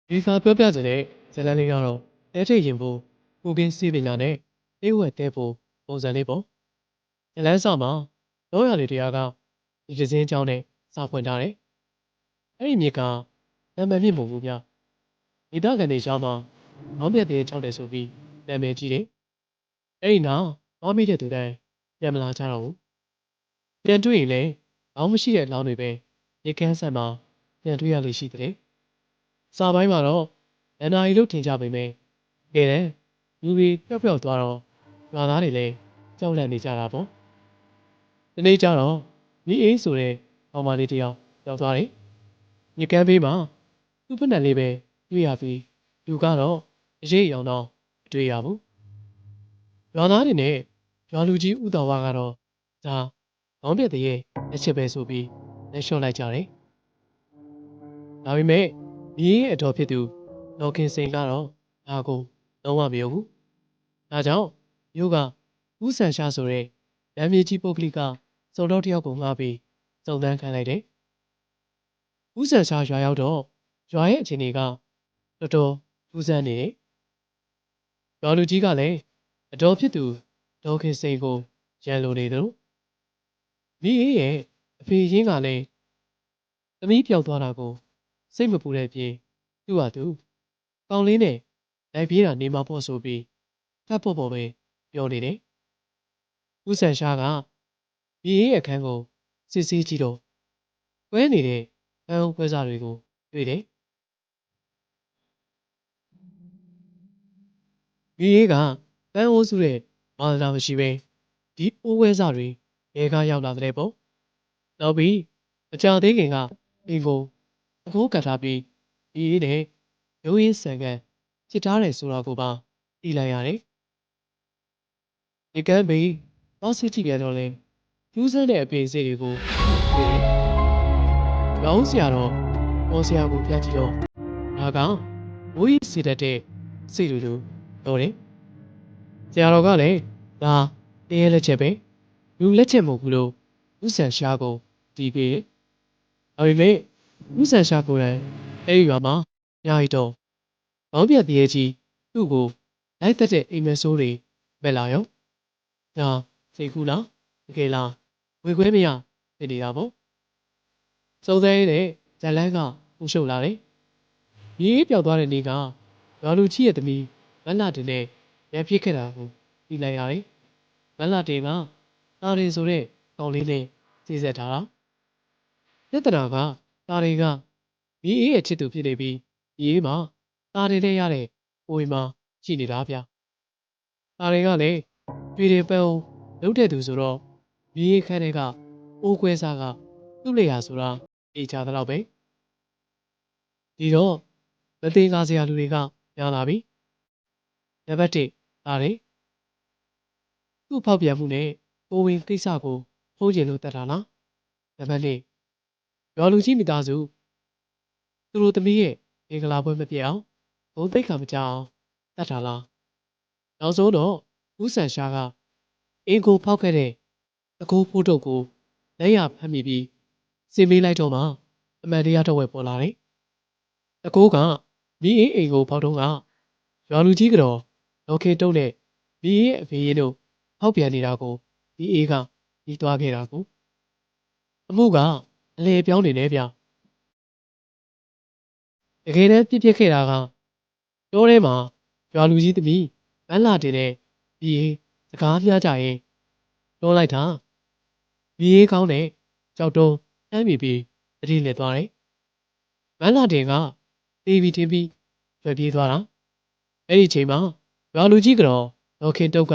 ဒီစာပြောပြချင်တဲ့ဇာတ်လမ်းလေးကတော့တဲထိတ်ရင်ဖို့ကိုကင်းစီးပညာနဲ့တေးဝက်တဲဖို့ပုံစံလေးပေါ့ဇာတ်လမ်းစာမှာလောရလေးတရားကဒီကစင်းကြောင်းနဲ့စာဖွင့်ထားတယ်အဲ့ဒီမြစ်ကနာမည်မြင့်မဟုတ်ဘူးဗျမိသားကန်တွေရှားမှာမောင်းပြက်တဲ့ကြောက်တယ်ဆိုပြီးနာမည်ကြီးတယ်အဲ့ဒီနောက်မောင်းမိတဲ့သူတိုင်းပြန်မလာကြတော့ဘူးပြန်တွေ့ရင်လည်းဘောင်းမရှိတဲ့အလောင်းတွေပဲရေကန်းဆက်မှာပြန်တွေ့ရလို့ရှိတယ်စာပိုင်းမှာတော့လန်နာရီလို့ထင်ကြပေမဲ့ကဲတယ်လူတွေပျောက်ပျောက်သွားတော့ရွာသားတွေလည်းကြောက်လန့်နေကြတာပေါ့ဒီနေ့ကျတော့မိအေးဆိုတဲ့ကောင်မလေးတယောက်ရောက်သွားတယ်ညကန်းဘေးမှာသူ့ဖက်နဲ့လေးပဲတွေ့ရပြီးလူကတော့အရေးအယောင်တော့မတွေ့ရဘူးရွာသားတွေနဲ့ရွာလူကြီးဥတော်ဝါကတော့ဒါဘောင်းပြက်တည်းရဲ့လက်ချက်ပဲဆိုပြီးလက်လျှော့လိုက်ကြတယ်ဒါပေမဲ့မိအေးအတော်ဖြစ်သူလော်ကင်စိန်ကတော့ဒါကိုလုံးဝမယုံဘူးဒါကြောင့်မြို့ကဦးဆန်ရှာဆိုတဲ့လမ်းမြေကြီးပုဂ္ဂလိကစုံတော်တယောက်ကိုငှားပြီးစုံစမ်းခံလိုက်တယ်။ဦးဆန်ရှာရွာရောက်တော့ရွာရဲ့အခြေအနေကတော်တော်ထူးဆန်းနေတယ်။ရွာလူကြီးကလည်းအတော်ဖြစ်သူဒေါခင်စိန်ကိုရန်လိုနေတယ်။မိအေးရဲ့အဖေရင်းကလည်းသမီးပြောက်သွားတာကိုစိတ်မပူတဲ့ပြင်သူ့ဟာသူကောင်းလေးနဲ့လိုက်ပြေးတာနေမှာပေါ့ဆိုပြီးဖတ်ဖို့ပေါ်ပဲပြောနေတယ်။ဦးဆန်ရှာကမိအေးရဲ့အခန်းကိုစစ်ဆေးကြည့်တော့ကွဲနေတဲ့ဖန်ခွဲစားတွေကိုတွေ့တယ်။မိအေးကဖန်အိုးစုတဲ့မာလာမရှိပဲဒီအိုးခွဲစားတွေဘဲကရောက်လာတဲ့ပေါ့။နောက်ပြီးအကြသေးခင်ကအိမ်ကိုအကိုးကတ်ထားပြီးမိအေးနဲ့ရုံးရင်းဆန်ကန်ချစ်ထားတယ်ဆိုတာကိုပါသိလိုက်ရတယ်။ဒီကမ်းဘေးတော့စစ်ကြည့်ပြန်တော့လဲကျူးစမ်းတဲ့အပင်စေးတွေကိုတွေ့တယ်။ကောင်းစရာတော့ပေါ်စရာကိုပြန်ကြည့်တော့ဒါကဝိစီတတ်တဲ့စိတ်လူလူတော့တယ်။ဆရာတော်ကလည်းဒါတင်းရဲ့လက်ချက်ပဲလူလက်ချက်မဟုတ်ဘူးလို့ဥဆန်ရှားကိုတီးပြီး။ဒါပေမဲ့ဥဆန်ရှားကိုလည်းအဲ့ဒီရွာမှာညာရီတော့ဘောင်းပြတ်တည်းကြီးသူ့ကိုလိုက်သက်တဲ့အိမ်မက်ဆိုးတွေပဲလာရော။ဒါစိတ်ကူးလားတကယ်လားဝေခွဲမရဖြစ်နေတာပေါ့။စုံစမ်းရတဲ့ဇလန်းကပူရှုပ်လာတယ်။မြေးပြောက်သွားတဲ့နေ့ကရွာလူကြီးရဲ့သမီးမလှတင်နဲ့ရံပြစ်ခဲ့တာကိုသိလိုက်ရတယ်။မလှတင်ကတာရင်ဆိုတဲ့ကောင်လေးနဲ့စီဆက်ထားတာ။ပြဿနာကတာရင်ကမြေးရဲ့ချစ်သူဖြစ်နေပြီးမြေးမှာတာရင်နဲ့ရတဲ့ကိုယ်မှာရှိနေတာဗျ။တာရင်ကလည်းတွေ့တယ်ပန်းအောင်လုံးတဲ့သူဆိုတော့မြေးခန်းတွေကအိုးခွဲစားကသူ့လေယာဆိုတာအေးချတော့ပဲဒီတော့မသေးကားစရာလူတွေကများလာပြီနံပါတ်1ဒါတွေသူ့ဖောက်ပြန်မှုနဲ့ကိုဝင်ကိစ္စကိုဖုံးကျင်လို့တတ်တာလားနံပါတ်2ရွာလူကြီးမိသားစုသူတို့သမီးရဲ့မင်္ဂလာပွဲမပြတ်အောင်ဘုံသိက္ခာမကြအောင်တတ်တာလားနောက်ဆုံးတော့ဦးဆန်ရှားကအင်ကိုဖောက်ခဲ့တဲ့အကိုဖိုးတုပ်ကိုလက်ရဖမ်းမိပြီးစင်ပေးလိုက်တော့မှအမှန်တရားတော့ဝယ်ပေါ်လာတယ်။အကိုကမိအေးအိမ်ကိုဖောက်တော့ကရွာလူကြီးကတော့လော်ခေတုံးနဲ့မိအေးရဲ့အဖေရင်တို့ဖောက်ပြန်နေတာကိုမိအေးကပြီးသွားခဲ့တာကိုအမှုကအလေပြောင်းနေနေဗျ။တကယ်တမ်းပြစ်ခဲ့တာကတိုးထဲမှာရွာလူကြီးသမီးမန်းလာတင်တဲ့မိအေးစကားများကြရင်တွန်းလိုက်တာမိအေးကောင်းတဲ့ကြောက်တုံးနှမ်းမိပြီးတတိလက်သွားတယ်။မန်းလာတင်ကတေးပြီးတင်ပြီးရွယ်ပြေးသွားတာအဲ့ဒီချိန်မှာရွာလူကြီးကတော့ဒေါခင်တုတ်က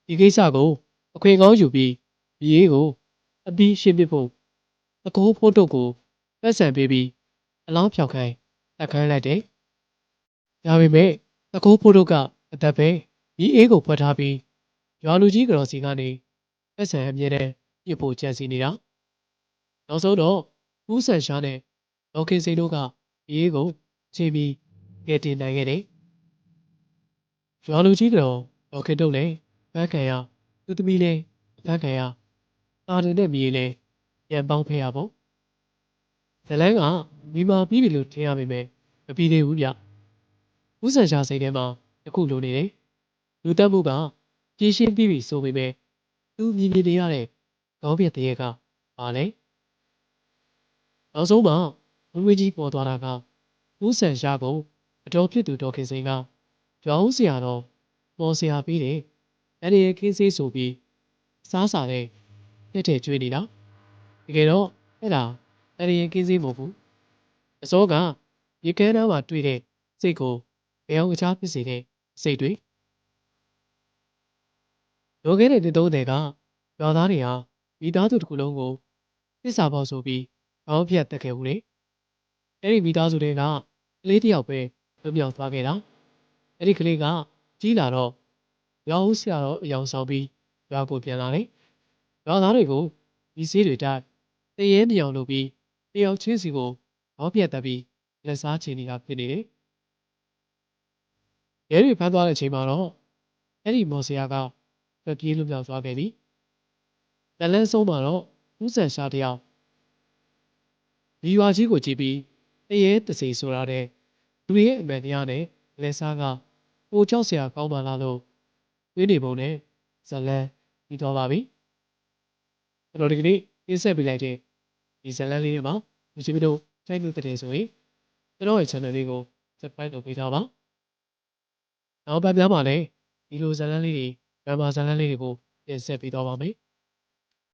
ဒီကိစ္စကိုအခွင့်ကောင်းယူပြီးမိအေးကိုအပြီးရှင်းပစ်ဖို့အကိုဖိုးတုတ်ကိုပတ်စံပေးပြီးအလောင်းဖြောက်ခိုင်းတက်ခိုင်းလိုက်တယ်။ဒါပေမဲ့အကိုဖိုးတုတ်ကအသက်ပဲမိအေးကိုဖွက်ထားပြီးရွာလူကြီးကတော့စီကနေပတ်စံအမြဲတမ်းပြစ်ဖို့ကြံစီနေတာနောက်ဆုံးတော့ဦးဆန်ရှားနဲ့ဒေါခင်စိန်တို့ကမိအေးကိုချိန်ပြီးကယ်တင်နိုင်ခဲ့တယ်။ရွာလူကြီးကတော့ဒေါခင်တုတ်လည်းဖမ်းခံရသူသမီးလည်းဖမ်းခံရတာတင်တဲ့မိအေးလည်းပြန်ပေါင်းဖဲရပေါ့။ဇလန်းကမိမာပြီးပြီလို့ထင်ရပေမဲ့မပြီးသေးဘူးဗျ ဦးဆန်ရှာစိတ်ထဲမှာတစ်ခုလိုနေတယ်လူတက်မှုကပြေရှင်းပြီးပြီဆိုပေမဲ့သူမြင်မြင်နေရတဲ့ခေါင်းပြက်တရေကပါလေနောက်ဆုံးမှာဝင်းကြီးပေါ်သွားတာကဦးဆန်ရှာကိုအတော်ဖြစ်သူတော်ခင်စိန်ကရွာဦးဆရာတော်မော်ဆရာပြီးတယ်အဲ့ဒီခင်းစေးဆိုပြီးစားစာတဲ့နှစ်ထဲကျွေးနေတာတကယ်တော့အဲ့ဒါအဲ့ဒီခင်းစေးမဟုတ်ဘူးအစောကရေခဲတန်းမှာတွေ့တဲ့စိတ်ကိုဘယ်အောင်အချားဖြစ်စေတဲ့စိတ်တွေလိုခဲ့တဲ့တစ်သုံးတွေကရွာသားတွေဟာမိသားစုတစ်ခုလုံးကိုသစ္စာပေါက်ဆိုပြီးခေါင်းဖြတ်တက်ခဲ့ဦးတယ်အဲ့ဒီမိသားစုတွေကကလေးတစ်ယောက်ပဲလွတ်မြောက်သွားခဲ့တာအဲ့ဒီကလေးကကြီးလာတော့ရွာဦးဆရာတော်အယောင်ဆောင်ပြီးရွာကိုပြန်လာတယ်ရွာသားတွေကိုဒီစေးတွေတိုက်တရေမြောင်လုပ်ပြီးတယောက်ချင်းစီကိုခေါင်းဖြတ်တက်ပြီးလက်စားချေနေတာဖြစ်နေတယ်ရဲတွေဖမ်းသွားတဲ့အချိန်မှာတော့အဲ့ဒီမော်ဆရာကထွက်ပြေးလွတ်မြောက်သွားခဲ့ပြီ။လက်လန်းဆုံးမှာတော့ဦးဆန်ရှာတယောက်ဒီရွာကြီးကိုကြည့်ပြီးတရေတစီဆိုတာတဲ့လူတွေရဲ့အမှန်တရားနဲ့လက်စားကပိုကြောက်စရာကောင်းပါလားလို့တွေးနေပုံနဲ့ဇလန်းပြီးတော့ပါပြီ။ကျွန်တော်ဒီကနေ့တင်ဆက်ပေးလိုက်တဲ့ဒီဇလန်းလေးတွေမှာလူချင်းတို့ချိန်လို့တဲ့ဆိုရင်ကျွန်တော်ရဲ့ channel လေးကို subscribe လုပ်ပေးထားပါ။နောက်ပတ်ပြားမှာလည်းဒီလိုဇလန်းလေးတွေဗမာဇလန်းလေးတွေကိုတင်ဆက်ပေးတော့ပါမယ်။